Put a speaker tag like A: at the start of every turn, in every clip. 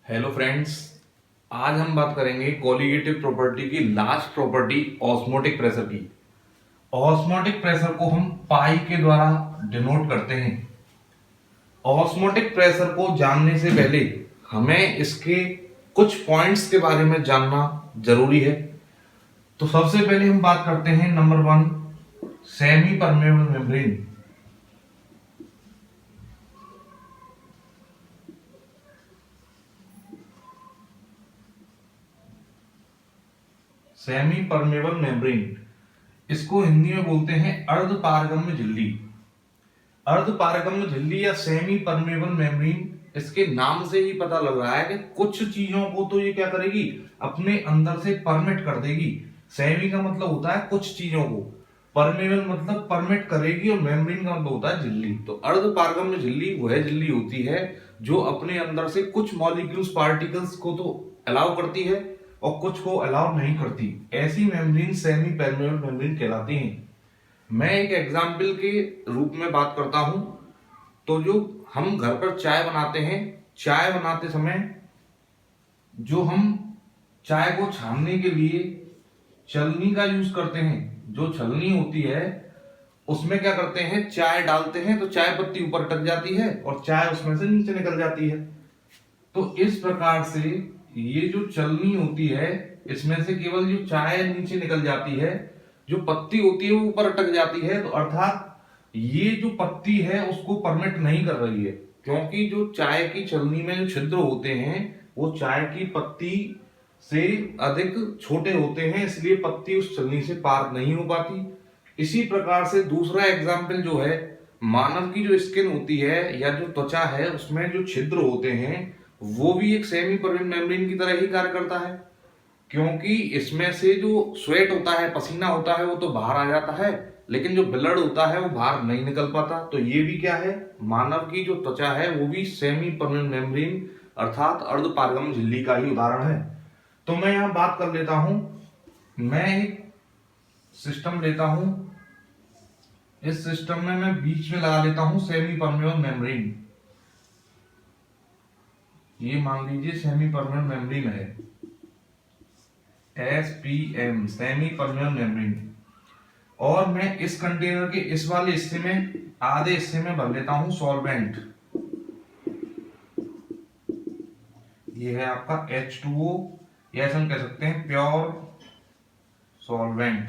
A: Hello friends. आज हम बात करेंगे कोलिगेटिव प्रॉपर्टी की लास्ट प्रॉपर्टी ऑस्मोटिक प्रेशर की। ऑस्मोटिक प्रेशर को हम पाई के द्वारा डिनोट करते हैं। ऑस्मोटिक प्रेशर को जानने से पहले हमें इसके कुछ पॉइंट्स के बारे में जानना जरूरी है। तो सबसे पहले हम बात करते हैं number 1, semi permeable membrane. Semi permeable membrane, इसको हिंदी में बोलते हैं अर्ध पारगम्य झिल्ली। अर्ध पारगम्य झिल्ली या सेमी परमेबल मेम्ब्रेन, इसके नाम से ही पता लग रहा है कि कुछ चीजों को तो ये क्या करेगी, अपने अंदर से परमिट कर देगी। सेमी का मतलब होता है कुछ चीजों को, परमेबल मतलब परमिट करेगी, और मेम्ब्रेन का मतलब होता है झिल्ली। तो अर्ध पारगम्य झिल्ली वह झिल्ली होती है जो अपने अंदर से कुछ मॉलिक्यूल्स पार्टिकल्स को तो अलाउ करती है और कुछ को अलाउ नहीं करती। ऐसी मेम्ब्रेन सेमी परमेबल मेम्ब्रेन कहलाती हैं। मैं एक एग्जाम्पल के रूप में बात करता हूं। तो जो हम घर पर चाय बनाते हैं, चाय बनाते समय जो हम चाय को छानने के लिए छलनी का यूज करते हैं, जो छलनी होती है उसमें क्या करते हैं, चाय डालते हैं तो चाय पत्ती ऊपर अटक जाती है और चाय उसमें से नीचे निकल जाती है। तो इस प्रकार से ये जो छलनी होती है, इसमें से केवल जो चाय नीचे निकल जाती है, जो पत्ती होती है वो ऊपर अटक जाती है। तो अर्थात ये जो पत्ती है उसको परमिट नहीं कर रही है, क्योंकि जो चाय की छलनी में जो छिद्र होते हैं वो चाय की पत्ती से अधिक छोटे होते हैं, इसलिए पत्ती उस छलनी से पार नहीं हो पाती। इसी प्रकार से दूसरा एग्जाम्पल जो है, मानव की जो स्किन होती है या जो त्वचा है उसमें जो छिद्र होते हैं वो भी एक सेमी परमेबल मेम्ब्रेन की तरह ही कार्य करता है, क्योंकि इसमें से जो स्वेट होता है, पसीना होता है, वो तो बाहर आ जाता है, लेकिन जो ब्लड होता है वो बाहर नहीं निकल पाता। तो ये भी क्या है, मानव की जो त्वचा है वो भी सेमी परमेबल मेम्ब्रेन अर्थात अर्ध पारगम्य झिल्ली का ही उदाहरण है। तो मैं यहां बात कर लेता हूं, मैं एक सिस्टम लेता हूं, इस सिस्टम में मैं बीच में लगा लेता हूं सेमी परमेबल मेम्ब्रेन। ये मान लीजिए सेमी परमेबल मेम्ब्रेन है, SPM सेमी परमेबल मेम्ब्रेन। और मैं इस कंटेनर के इस वाले हिस्से में, आधे हिस्से में भर लेता हूं सॉल्वेंट। ये है आपका H2O, या ऐसा हम कह सकते हैं प्योर सॉल्वेंट।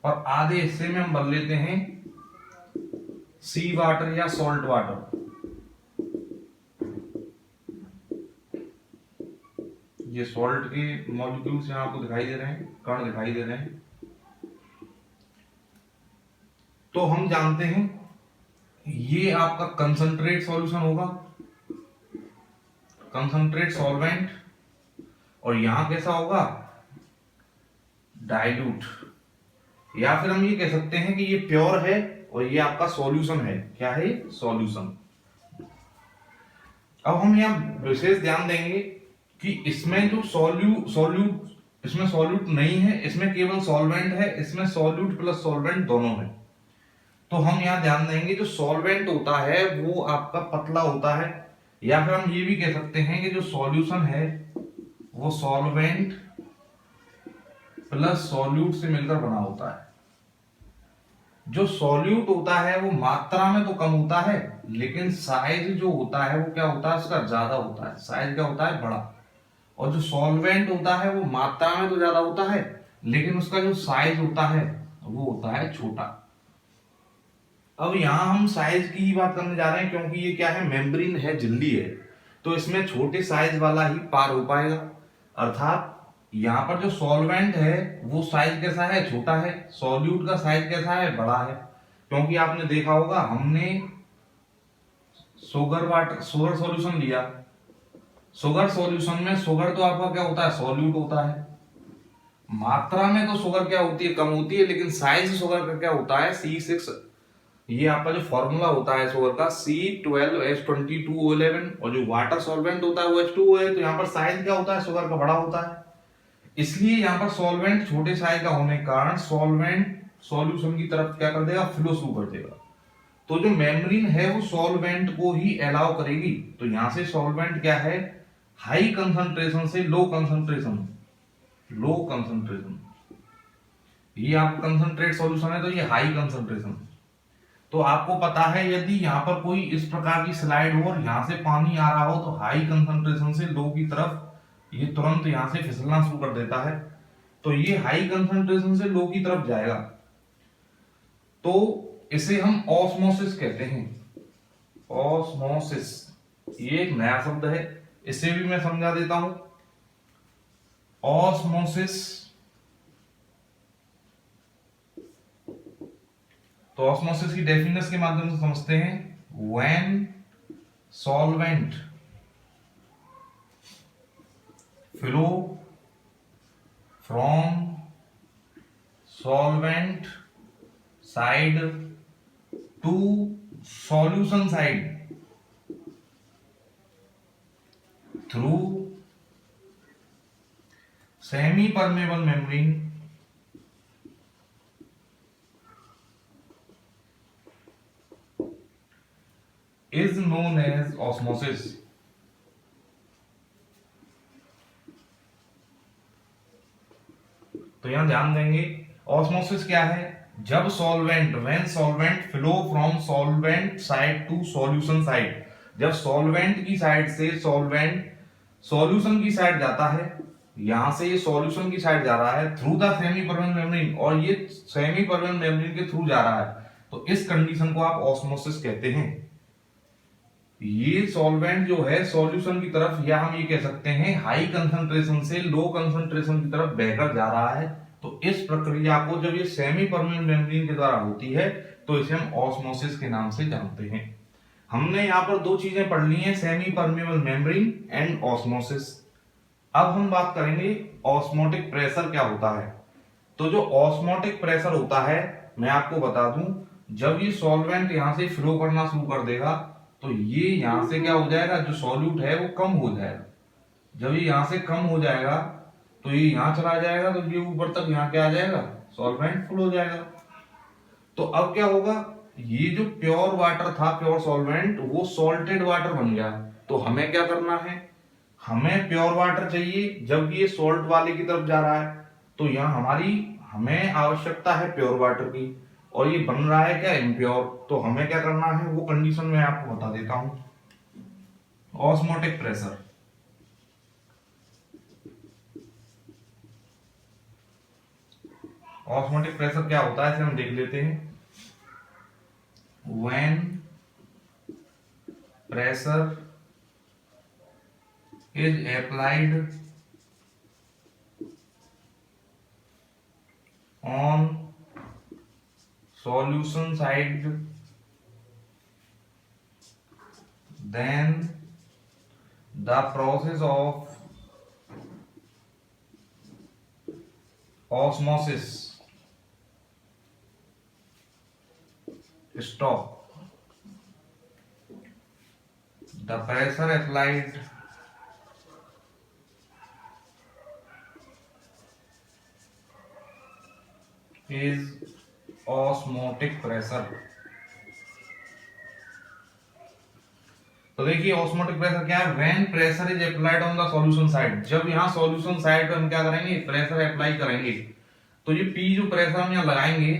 A: और आधे हिस्से में हम भर लेते हैं सी वाटर या सॉल्ट वाटर। ये सॉल्ट के मॉलिक्यूल्स यहां आपको दिखाई दे रहे हैं, कण दिखाई दे रहे हैं। तो हम जानते हैं ये आपका कंसंट्रेट सॉल्यूशन होगा, कंसंट्रेट सॉल्वेंट। और यहां कैसा होगा, डाइल्यूट। या फिर हम ये कह सकते हैं कि ये प्योर है और ये आपका सॉल्यूशन है। क्या है, सॉल्यूशन। अब हम यहाँ विशेष ध्यान देंगे कि इसमें जो सॉल्यूट इसमें सॉल्यूट नहीं है, इसमें केवल सॉल्वेंट है, इसमें सॉल्यूट प्लस सॉल्वेंट दोनों है। तो हम यहाँ ध्यान देंगे जो सॉल्वेंट होता है वो आपका पतला होता है, या फिर हम ये भी कह सकते हैं कि जो सॉल्यूशन है वो सॉल्वेंट प्लस सॉल्यूट से मिलकर बना होता है। जो सॉल्यूट होता है वो मात्रा में तो कम होता है, लेकिन साइज जो होता है वो क्या होता है, उसका ज्यादा होता है, साइज क्या होता है, बड़ा। और जो सॉल्वेंट होता है वो मात्रा में तो ज्यादा होता है, लेकिन उसका जो साइज होता है वो होता है छोटा। अब यहां हम साइज की ही बात करने जा रहे हैं, क्योंकि ये क्या है, मेम्ब्रेन है, झिल्ली है, तो इसमें छोटे साइज वाला ही पार हो पाएगा। अर्थात यहाँ पर जो सॉल्वेंट है वो साइज कैसा है, छोटा है। सॉल्यूट का साइज कैसा है, बड़ा है। क्योंकि आपने देखा होगा, हमने शुगर सॉल्यूशन लिया, शुगर सॉल्यूशन में शुगर तो आपका क्या होता है, सॉल्यूट होता है। मात्रा में तो शुगर क्या होती है, कम होती है, लेकिन साइज शुगर का क्या होता है, C6। ये आपका जो फॉर्मूला होता है शुगर का, C12H22O11। और जो वाटर सॉल्वेंट होता है वो H2O है। तो यहाँ पर साइज क्या होता है, शुगर का बड़ा होता है। इसलिए यहाँ पर सॉल्वेंट छोटे साइज का होने के कारण सॉल्वेंट सॉल्यूशन की तरफ क्या कर देगा, फ्लो शुरू कर देगा। तो जो मेम्ब्रेन है वो सॉल्वेंट को ही अलाउ करेगी। तो यहां से सॉल्वेंट क्या है, हाई कंसंट्रेशन से लो कंसंट्रेशन, लो कंसंट्रेशन, ये आप कंसंट्रेट सॉल्यूशन है तो ये हाई कंसंट्रेशन। तो आपको पता है यदि यहाँ पर कोई इस प्रकार की स्लाइड हो और यहाँ से पानी आ रहा हो तो हाई कंसंट्रेशन से लो की तरफ ये तुरंत यहाँ से फिसलना शुरू कर देता है, तो ये हाई कंसंट्रेशन से लो की तरफ जाएगा। तो इसे हम ऑस्मोसिस कहते हैं, ऑस्मोसिस, ये एक नया शब्द है, इसे भी मैं समझा देता हूं। ऑस्मोसिस, तो ऑस्मोसिस की डेफिनेशन के माध्यम से समझते हैं। When solvent flow from solvent side to solution side through semipermeable membrane is known as osmosis। तो यहां ध्यान देंगे ऑस्मोसिस क्या है, जब solvent, when solvent flow from solvent side to solution side, जब सॉल्वेंट की साइड से सॉल्वेंट सॉल्यूशन की साइड जाता है, यहां से ये सॉल्यूशन की साइड जा रहा है through the semi permeable membrane, और ये सेमी परमेबल मेम्ब्रेन के थ्रू जा रहा है, तो इस कंडीशन को आप ऑस्मोसिस कहते हैं। ये सॉल्वेंट जो है सॉल्यूशन की तरफ, या हम ये कह सकते हैं हाई कंसंट्रेशन से लो कंसंट्रेशन की तरफ बहकर जा रहा है, तो इस प्रक्रिया को जब ये सेमी परमेबल मेम्ब्रेन के द्वारा होती है तो इसे हम ऑस्मोसिस के नाम से जानते हैं। हमने यहाँ पर दो चीजें पढ़ ली हैं, semi permeable membrane and osmosis. अब हम बात करेंगे ऑस्मोटिक प्रेशर क्या होता है। तो जो ऑस्मोटिक प्रेशर होता है, मैं आपको बता दूं, जब ये सॉल्वेंट यहां से फ्लो करना शुरू कर देगा तो ये यहां से क्या हो जाएगा, जो सॉल्यूट है वो कम हो जाएगा। जब ये यहां से कम हो जाएगा तो ये यहां चला जाएगा, तो ये ऊपर तक यहां क्या आ जाएगा, सॉल्वेंट फुल हो जाएगा। तो अब क्या होगा, ये जो प्योर वाटर था, प्योर सॉल्वेंट, वो सॉल्टेड वाटर बन गया। तो हमें क्या करना है, हमें प्योर वाटर चाहिए जब ये सॉल्ट वाले की तरफ जा रहा है, तो यहाँ हमें आवश्यकता है प्योर वाटर की, और ये बन रहा है क्या, इम्प्योर। तो हमें क्या करना है, वो कंडीशन मैं आपको बता देता हूं। ऑस्मोटिक प्रेशर, ऑस्मोटिक प्रेशर क्या होता है इसे हम देख लेते हैं। When pressure is applied on solution side, then the process of osmosis stop। The pressure applied is osmotic pressure. तो देखिए ऑस्मोटिक प्रेशर क्या है, when pressure is applied on the solution side, जब यहाँ सॉल्यूशन साइड पे हम क्या करेंगे, प्रेशर अप्लाई करेंगे, तो ये पी जो प्रेशर हम यहाँ लगाएंगे,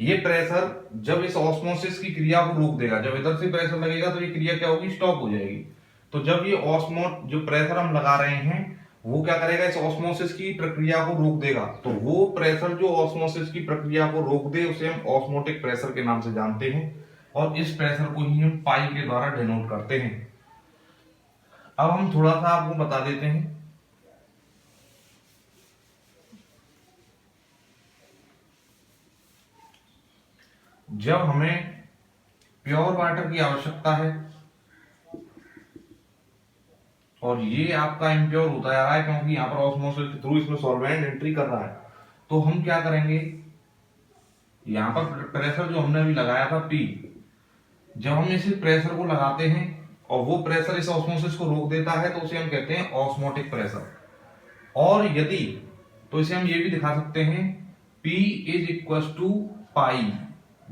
A: ये प्रेशर जब इस ऑस्मोसिस की क्रिया को रोक देगा, जब इधर से प्रेशर लगेगा तो ये क्रिया क्या होगी, स्टॉप हो जाएगी। तो जब ये ऑस्मो जो प्रेशर हम लगा रहे हैं वो क्या करेगा, इस ऑस्मोसिस की प्रक्रिया को रोक देगा, तो वो प्रेशर जो ऑस्मोसिस की प्रक्रिया को रोक दे उसे हम ऑस्मोटिक प्रेशर के नाम से जानते हैं, और इस प्रेशर को ही हम पाई के द्वारा डिनोट करते हैं। अब हम थोड़ा सा आपको बता देते हैं, जब हमें प्योर वाटर की आवश्यकता है और ये आपका इम्प्योर होता जा रहा है क्योंकि यहाँ पर ऑस्मोसिस के थ्रू इसमें सॉल्वेंट एंट्री कर रहा है, तो हम क्या करेंगे, यहाँ पर प्रेशर जो हमने अभी लगाया था P, जब हम इस प्रेशर को लगाते हैं और वो प्रेशर इस ऑस्मोसिस को रोक देता है तो उसे हम कहते हैं ऑस्मोटिक प्रेशर। और यदि, तो इसे हम ये भी दिखा सकते हैं P इज इक्वल टू पाई,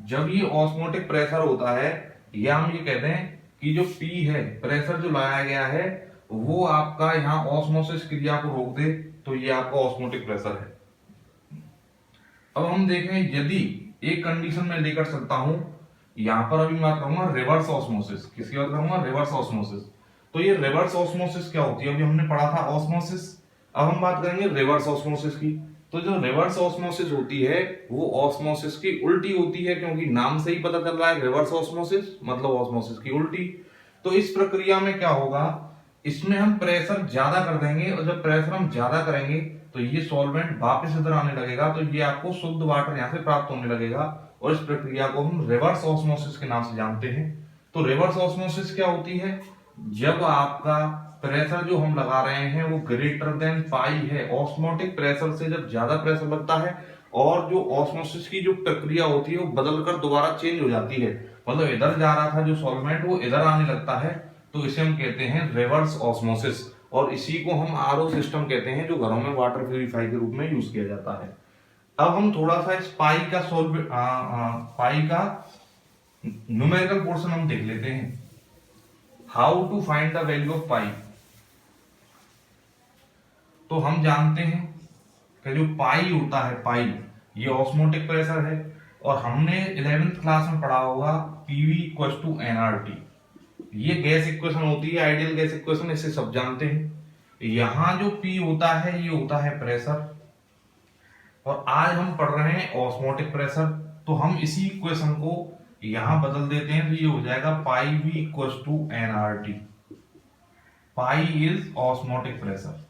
A: जब ये ऑस्मोटिक प्रेशर होता है, या हम ये कहते हैं कि जो P है, प्रेशर जो लगाया गया है, वो आपका यहाँ ऑस्मोसिस क्रिया को रोक दे, तो ये आपका ऑस्मोटिक प्रेशर है। अब हम देखें, यदि एक कंडीशन में लेकर चलता हूं, यहां पर अभी मैं बात करूंगा रिवर्स ऑस्मोसिस। किसकी बात करूंगा? Reverse osmosis. तो ये रिवर्स ऑस्मोसिस क्या होती है? अभी हमने पढ़ा था ऑस्मोसिस, अब हम बात करेंगे रिवर्स ऑस्मोसिस की। तो जो रिवर्स ऑस्मोसिस होती है वो ऑस्मोसिस की उल्टी होती है, क्योंकि नाम से ही पता चल रहा है रिवर्स ऑस्मोसिस मतलब ऑस्मोसिस की उल्टी। तो इस प्रक्रिया में क्या होगा, इसमें हम प्रेशर ज्यादा कर देंगे, और जब प्रेशर हम ज्यादा करेंगे तो ये सॉल्वेंट वापस इधर आने लगेगा, तो ये आपको शुद्ध वाटर यहाँ से प्राप्त होने लगेगा, और इस प्रक्रिया को हम रिवर्स ऑस्मोसिस के नाम से जानते हैं। तो रिवर्स ऑस्मोसिस क्या होती है? जब आपका प्रेशर जो हम लगा रहे हैं वो ग्रेटर देन पाई है, ऑस्मोटिक प्रेशर से जब ज्यादा प्रेशर लगता है, और जो ऑस्मोसिस की जो प्रक्रिया होती है वो बदलकर दोबारा चेंज हो जाती है, मतलब इधर जा रहा था जो सॉल्वेंट वो इधर आने लगता है, तो इसे हम कहते हैं रिवर्स ऑस्मोसिस। और इसी को हम आरओ सिस्टम कहते हैं, जो घरों में वाटर प्यूरिफाई के रूप में यूज किया जाता है। अब हम थोड़ा सा इस पाई का न्यूमेरिकल पोर्शन हम देख लेते हैं। How to find the value of pi. तो हम जानते हैं कि जो पाई होता है, पाई ये ऑस्मोटिक प्रेशर है, और हमने 11th क्लास में पढ़ा होगा PV इक्वल टू nRT। ये गैस इक्वेशन होती है, आइडियल गैस इक्वेशन, इसे सब जानते हैं। यहां जो P होता है ये होता है प्रेशर, और आज हम पढ़ रहे हैं ऑस्मोटिक प्रेशर, तो हम इसी इक्वेशन को यहां बदल देते हैं, तो ये हो जाएगा pi V equal to nRT। Pi is osmotic pressure.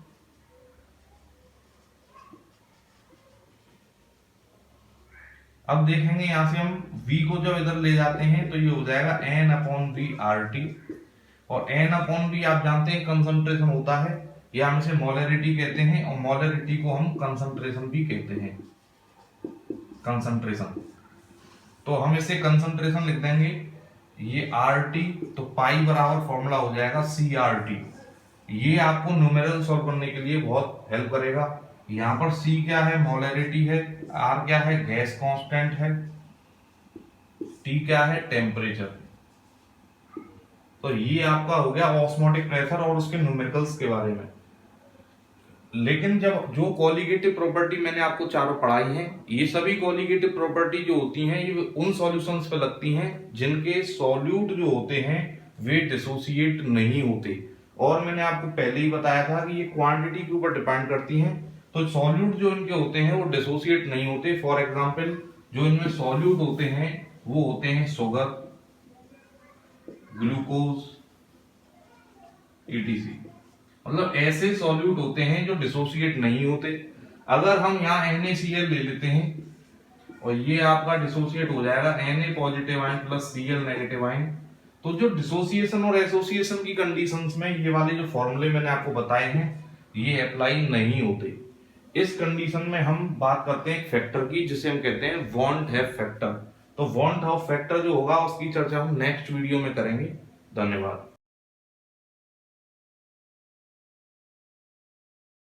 A: अब देखेंगे यहां से हम V को जब इधर ले जाते हैं तो ये हो जाएगा N/V RT, और N/V आप जानते हैं कंसंट्रेशन होता है, या हम इसे मोलरिटी कहते हैं, और मोलरिटी को हम कंसंट्रेशन भी कहते हैं, कंसंट्रेशन। तो हम इसे कंसंट्रेशन लिख देंगे, ये RT, तो पाई बराबर फॉर्मूला हो जाएगा CRT। ये आपको न्यूमेरल सॉल्व करने के लिए बहुत हेल्प करेगा। यहाँ पर C क्या है? मोलरिटी है। R क्या है? गैस कांस्टेंट है। T क्या है? टेम्परेचर। तो ये आपका हो गया ऑस्मोटिक प्रेशर और उसके न्यूमेरिकल्स के बारे में। लेकिन जब जो कोलिगेटिव प्रॉपर्टी मैंने आपको चारों पढ़ाई हैं, ये सभी कोलिगेटिव प्रॉपर्टी जो होती हैं ये उन सॉल्यूशंस पे लगती हैं जिनके सॉल्यूट जो होते हैं वे डिसोसिएट नहीं होते। और मैंने आपको पहले ही बताया था कि ये क्वांटिटी के ऊपर डिपेंड करती हैं। तो सॉल्यूट जो इनके होते हैं वो डिसोसिएट नहीं होते। फॉर एग्जांपल जो इनमें सॉल्यूट होते हैं वो होते हैं शुगर, ग्लूकोज, ETC। मतलब ऐसे सॉल्यूट होते हैं जो डिसोसिएट नहीं होते। अगर हम यहाँ NaCl ले लेते हैं और ये आपका डिसोसिएट हो जाएगा Na positive ion plus Cl negative ion, तो जो डिसोसिएशन और एसोसिएशन की कंडीशंस में ये वाले जो फॉर्मूले मैंने आपको बताए हैं ये अप्लाई नहीं होते। इस कंडीशन में हम बात करते हैं एक फैक्टर की जिसे हम कहते हैं वॉन हैव फैक्टर। तो वॉन हैव फैक्टर जो होगा उसकी चर्चा हम नेक्स्ट वीडियो में करेंगे। धन्यवाद।